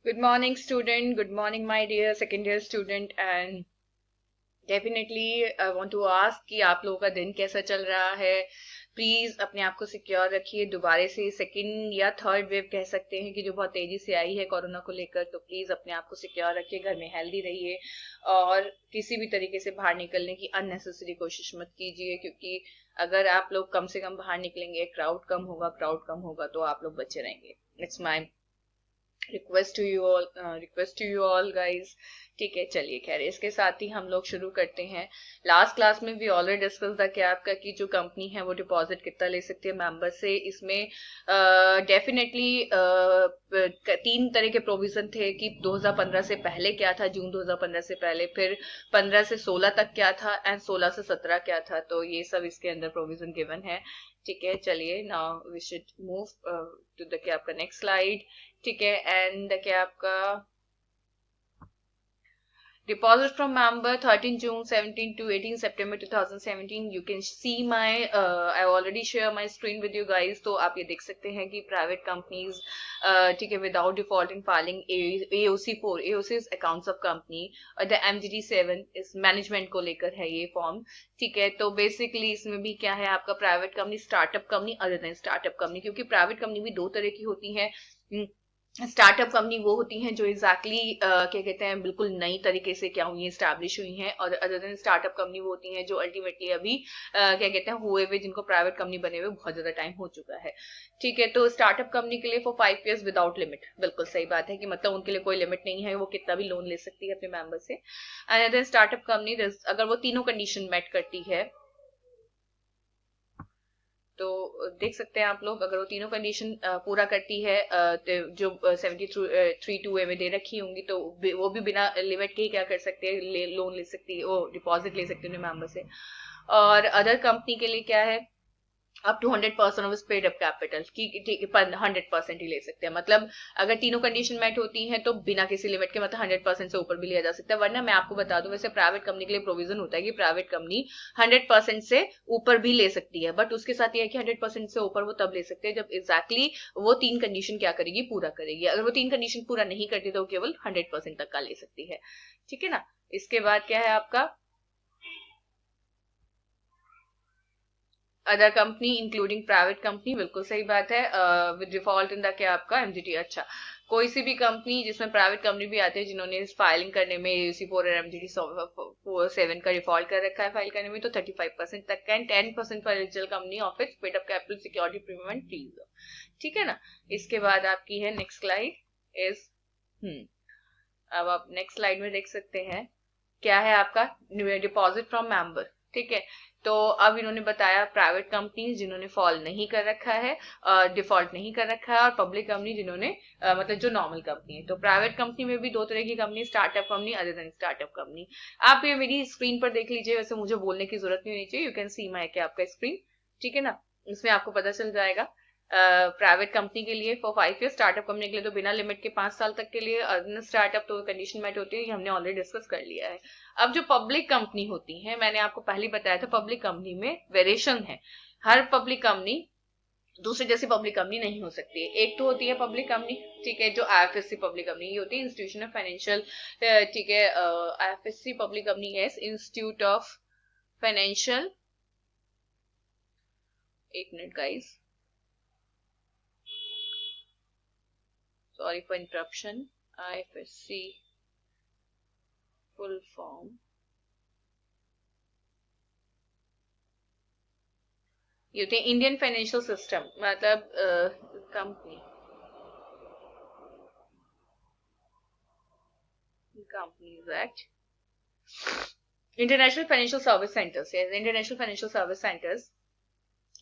Good morning, student. Good morning, my dear second year student. And definitely, I want to ask कि आप लोगों का दिन कैसा चल रहा है. प्लीज अपने आप को सिक्योर रखिए. दोबारा से सेकंड या थर्ड वेव कह सकते हैं कि जो बहुत तेजी से आई है कोरोना को लेकर, तो प्लीज अपने आप को सिक्योर रखिए, घर में हेल्दी रहिए और किसी भी तरीके से बाहर निकलने की अननेसेसरी कोशिश मत कीजिए, क्योंकि अगर आप लोग कम से कम बाहर निकलेंगे, क्राउड कम होगा तो आप लोग बचे रहेंगे. It's my request to you all guys. ठीक है, चलिए खैर इसके साथ ही हम लोग शुरू करते हैं. लास्ट क्लास में भी ऑलरेडी डिस्कस था कि आपका की जो कंपनी है वो डिपॉजिट कितना ले सकती है मेंबर से. इसमें डेफिनेटली तीन तरह के प्रोविजन थे कि 2015 से पहले क्या था, जून 2015 से पहले, फिर 15 से 16 तक क्या था एंड 16 से 17 क्या था. तो ये सब इसके अंदर प्रोविजन गिवन है. ठीक है, चलिए now we should move to the क्या आपका नेक्स्ट स्लाइड. ठीक है, एंड क्या आपका deposit from member 13 June 17 to 18 September 2017. You can see my I already share my screen with you guys. तो आप ये देख सकते हैं कि private companies ठीक है without default in filing AOC4. AOC is accounts of company और the MGT7 is management को लेकर है ये फॉर्म. ठीक है, तो बेसिकली इसमें भी क्या है आपका private company, startup company, other than startup company, क्योंकि प्राइवेट कंपनी भी दो तरह की होती है. स्टार्टअप कंपनी वो होती हैं जो एग्जैक्टली क्या कहते हैं बिल्कुल नई तरीके से क्या हुई है, स्टैब्लिश हुई हैं, और अदर देन स्टार्टअप कंपनी वो होती हैं जो अल्टीमेटली अभी क्या कहते हैं हुए हुए, जिनको प्राइवेट कंपनी बने हुए बहुत ज्यादा टाइम हो चुका है. ठीक है, तो स्टार्टअप कंपनी के लिए फॉर 5 years विदाउट लिमिट, बिल्कुल सही बात है कि मतलब उनके लिए कोई लिमिट नहीं है, वो कितना भी लोन ले सकती है अपने मेंबर से. एंड अदर स्टार्टअप कंपनी अगर वो तीनों कंडीशन मेट करती है, तो देख सकते हैं आप लोग, अगर वो तीनों कंडीशन पूरा करती है तो जो 73(2)A में दे रखी होंगी, तो वो भी बिना लिमिट के ही क्या कर सकते हैं, लोन ले सकती है, वो डिपॉजिट ले सकते हैं मेंबर से. और अदर कंपनी के लिए क्या है, up to 100% of paid up capital की 100% ही ले सकते हैं. मतलब अगर तीनों कंडीशन मेट होती हैं तो बिना किसी लिमिट के मतलब 100% से ऊपर भी लिया जा सकता है. वरना मैं आपको बता दूं, वैसे प्राइवेट कंपनी के लिए प्रोविजन होता है कि प्राइवेट कंपनी 100% से ऊपर भी ले सकती है, बट उसके साथ यह है कि 100% से ऊपर वो तब ले सकते हैं जब एग्जैक्टली वो तीन कंडीशन क्या करेगी, पूरा करेगी. अगर वो तीन कंडीशन पूरा नहीं करती तो केवल 100% तक का ले सकती है. ठीक है ना. इसके बाद क्या है आपका other company including private company, बिल्कुल सही बात है. विद डिफॉल्ट इन द क्या आपका एमजीटी. अच्छा, कोई सी भी कंपनी जिसमें प्राइवेट कंपनी भी आते हैं जिन्होंने फाइलिंग करने में AUC4 और MGT 7 का डिफॉल्ट कर रखा है फाइल करने में, तो 35% तक का, and 10% for eligible company of its paid up capital security premium fees. ठीक है ना. इसके बाद आपकी है नेक्स्ट स्लाइड इज अब आप नेक्स्ट स्लाइड में देख सकते हैं क्या है आपका डिपॉजिट फ्रॉम मेंबर. ठीक है, तो अब इन्होंने बताया प्राइवेट कंपनी जिन्होंने फॉल नहीं कर रखा है, डिफॉल्ट नहीं कर रखा है, और पब्लिक कंपनी जिन्होंने मतलब जो नॉर्मल कंपनी है. तो प्राइवेट कंपनी में भी दो तरह की company, startup company, other than startup company. आप ये मेरी स्क्रीन पर देख लीजिए, वैसे मुझे बोलने की जरूरत नहीं होनी चाहिए. यू कैन सी माई क्या आपका स्क्रीन. ठीक है ना. इसमें आपको पता चल जाएगा प्राइवेट कंपनी के लिए फॉर 5 years, स्टार्टअप कंपनी के लिए तो बिना लिमिट के 5 साल तक के लिए, स्टार्टअप तो कंडीशन मेट होती है, ये हमने ऑलरेडी डिस्कस कर लिया है. अब जो पब्लिक कंपनी होती है, मैंने आपको पहले बताया था पब्लिक कंपनी में वेरिएशन है. हर पब्लिक कंपनी दूसरी जैसी पब्लिक कंपनी नहीं हो सकती है. एक तो होती है पब्लिक कंपनी, ठीक है, जो IFSC पब्लिक कंपनी, ये होती है इंस्टीट्यूशन ऑफ फाइनेंशियल, ठीक है, IFSC पब्लिक कंपनी है इंस्टीट्यूट ऑफ फाइनेंशियल. एक minute guys, sorry for interruption. IFSC full form ये होते हैं इंडियन फाइनेंशियल सिस्टम, मतलब company companies act, international financial service centres. International financial service centres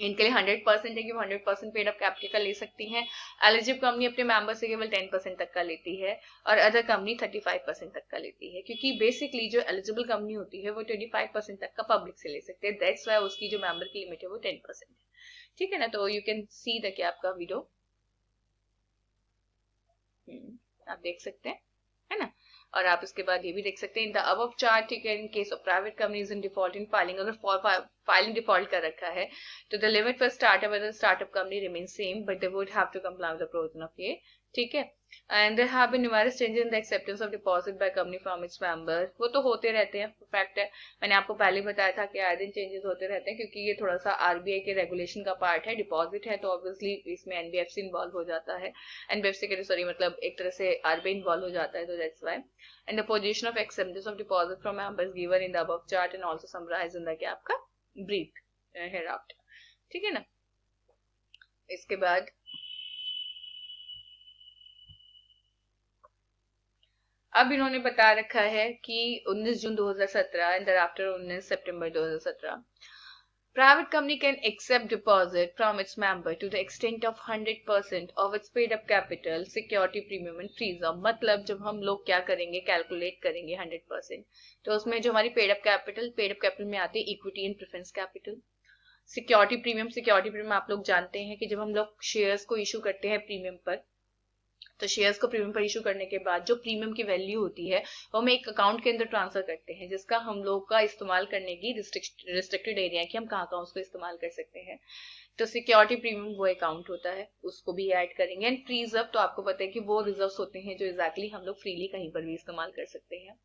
इनके लिए 100% है कि वो 100% पेड अप कैपिटल का ले सकती हैं. एलिजिबल कंपनी अपने मेंबर से केवल 10% तक का लेती है, और अदर कंपनी 35% तक का लेती है, क्योंकि बेसिकली जो एलिजिबल कंपनी होती है वो 25% तक का पब्लिक से ले सकते हैं. दैट्स वाई उसकी जो मेंबर की लिमिट है वो 10% है. ठीक है ना. तो यू कैन सी द क्या आपका वीडियो आप देख सकते हैं, है ना. और आप इसके बाद ये भी देख सकते हैं इन द अबव चार्ट. ठीक है, in case of private companies in default in filing, अगर फाइलिंग डिफॉल्ट कर रखा है तो the limit for startup company remain same, but they would have to comply with the provision of ये. ठीक है, and there have been numerous changes in the acceptance of deposit by company from its member. वो तो होते रहते हैं, fact है। मैंने आपको पहले बताया था कि आए दिन चेंजेस होते रहते हैं, क्योंकि ये थोड़ा सा आरबीआई के रेगुलेशन का पार्ट है। डिपॉजिट है तो ऑब्वियसली इसमें एनबीएफसी इन्वॉल्व हो जाता है, एनबीएफसी के सॉरी मतलब एक तरह से आरबीआई इन्वॉल्व हो जाता है, तो that's why. And the position of acceptance of deposit from members given in the above chart and also summarised in the क्या आपका ब्रीफ हेयरआफ्टर, ठीक है ना। इसके बाद अब इन्होंने बता रखा है कि 19 जून 2017 and thereafter 19 September 2017 private company can accept deposit from its member to the extent of 100% of its paid up capital, security premium and fees। मतलब जब हम लोग क्या करेंगे, कैलकुलेट करेंगे 100%, तो उसमें जो हमारी पेड अप कैपिटल में आती है equity and preference capital. Security premium आप लोग जानते हैं कि जब हम लोग शेयर्स को इशू करते हैं प्रीमियम पर, तो शेयर्स को प्रीमियम पर इशू करने के बाद जो प्रीमियम की वैल्यू होती है वो हम एक अकाउंट के अंदर ट्रांसफर करते हैं, जिसका हम लोग का इस्तेमाल करने की रिस्ट्रिक्टेड एरिया है कि हम कहाँ कहाँ उसको इस्तेमाल कर सकते हैं। तो सिक्योरिटी प्रीमियम वो अकाउंट होता है, उसको भी ऐड करेंगे। एंड रिजर्व तो आपको पता है कि वो रिजर्व होते हैं जो एग्जैक्टली हम लोग फ्रीली कहीं पर भी इस्तेमाल कर सकते हैं।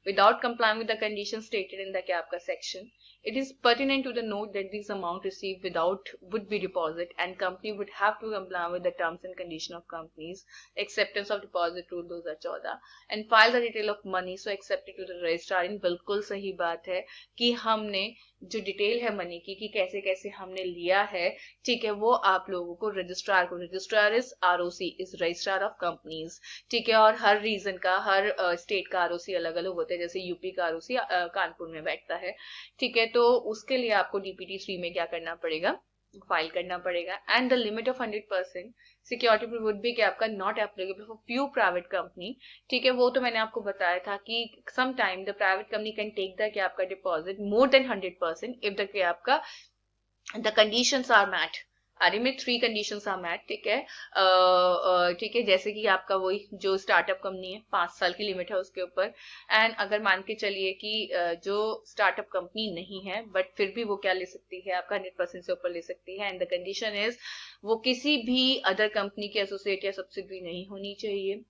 Without complying with the conditions stated in the क्या आपका section, it is pertinent to the note that this amount received without would be deposit and company would have to comply with the terms and condition of companies acceptance of deposit rule 2014 and file the detail of money so accepted to the registrar। इन बिल्कुल सही बात है कि हमने जो detail है money की कि कैसे कैसे हमने लिया है, ठीक है, वो आप लोगों को registrar is ROC is registrar of companies, ठीक है। और हर रीजन का हर स्टेट का आरओसी अलग अलग होता है, जैसे यूपी का आरओसी कानपुर में बैठता है, ठीक है। तो उसके लिए आपको डीपीटी 3 में क्या करना पड़ेगा, फाइल करना पड़ेगा। And the limit of 100% security would be क्या आपका not applicable for few private company, ठीक है। वो तो मैंने आपको बताया था कि some time the private company can take the क्या आपका deposit more than 100% if the क्या आपका द कंडीशंस आर मैट। आर में 3 कंडीशंस आर मैट, ठीक है। ठीक है, जैसे कि आपका वही जो स्टार्टअप कंपनी है 5 साल की लिमिट है उसके ऊपर। एंड अगर मान के चलिए कि जो स्टार्टअप कंपनी नहीं है बट फिर भी वो क्या ले सकती है, आपका 100% से ऊपर ले सकती है। एंड द कंडीशन इज वो किसी भी अदर कंपनी के एसोसिएट या सब्सिडरी नहीं होनी चाहिए।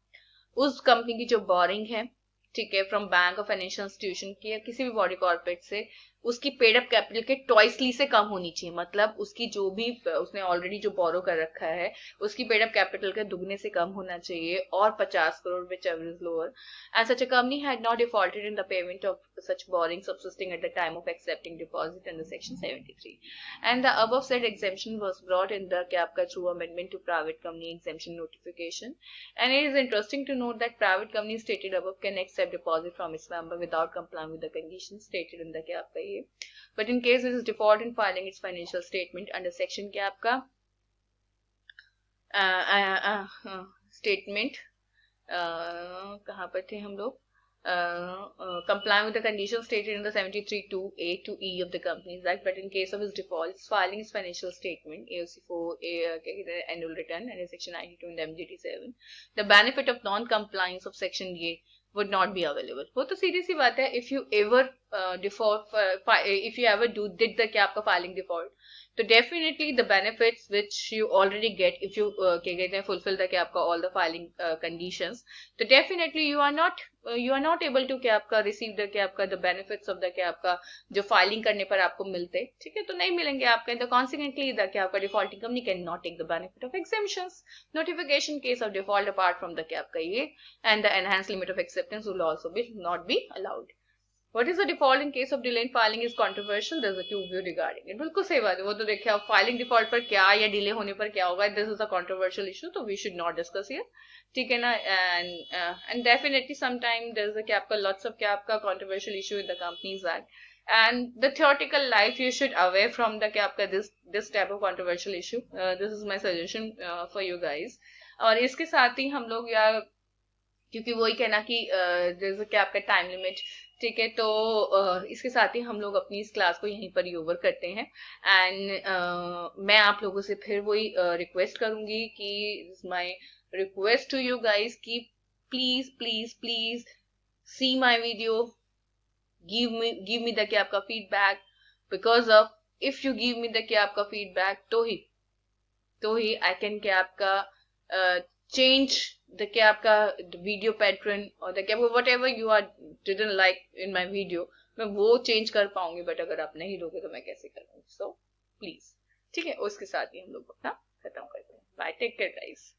उस कंपनी की जो बोरिंग है, ठीक है, फ्रॉम बैंक और फाइनेंशियल इंस्टीट्यूशन की या किसी भी बॉडी कॉर्पोरेट से, उसकी पेड अप कैपिटल के ट्वाइसली से कम होनी चाहिए। मतलब उसकी जो भी उसने ऑलरेडी जो बोरो कर रखा है उसकी पेड अप कैपिटल के दुगने से कम होना चाहिए, और 50 crore which ever is lower. And such a company had not defaulted in the payment of such borrowing subsisting at the time of accepting deposit under section 73 and the above said exemption was brought in the क्या आपका through amendment to private company exemption notification। and it is interesting to note that private companies stated above can accept deposit from its member without complying with the conditions stated in the क्या आपका ये, but in case it is default in filing its financial statement under section क्या आपका statement कहाँ पर थे हम लोग, complying with the conditions stated in the 73(2)(a) to (e) of the Companies Act, but in case of its default, filing its financial statement AOC4 annual return and section 92 in the MGT7, the benefit of non-compliance of section A would not be available। वो तो सीधी सी बात है, if you ever did the क्या आपका filing default, तो definitely the benefits which you already get if you क्या कहते हैं fulfill the क्या आपका all the filing conditions, तो definitely you are not able to क्या आपका receive the क्या आपका the benefits of the क्या आपका जो filing करने पर आपको मिलते, ठीक है, तो नहीं मिलेंगे आपके। the consequently the क्या आपका defaulting company cannot take the benefit of exemptions notification case of default apart from the क्या आपका ये, and the enhanced limit of acceptance will also be not be allowed। What is the default in case of delay in filing is controversial, there is a two view regarding it। बिल्कुल सही बात है, वो तो देखिए आप filing default पर क्या या डिले होने पर क्या होगा, this is a controversial issue, तो we should not discuss here, ठीक है ना। And definitely sometime there is a क्या आपका लॉट्स ऑफ क्या आपका controversial issue in the companies act and the theoretical life you should away from the क्या आपका this type of controversial issue। this is my suggestion for you guys। और इसके साथ ही हम लोग या क्योंकि वही कहना कि जैसे क्या आपका टाइम लिमिट, ठीक है, तो इसके साथ ही हम लोग अपनी इस क्लास को यहीं पर ही ओवर करते हैं। एंड मैं आप लोगों से फिर वही रिक्वेस्ट करूंगी कि my request to you guys कि please please please see my video, give me the क्या आपका feedback, because of if you give me the क्या आपका फीडबैक तो ही आई कैन क्या आपका चेंज द क्या आपका वीडियो पैटर्न और द क्या whatever you are didn't like in my video, मैं वो चेंज कर पाऊंगी, बट अगर आप नहीं लोगे तो मैं कैसे करूंगी? सो प्लीज, ठीक है, उसके साथ ही हम लोग अपना खत्म करते हैं। Bye, take care guys.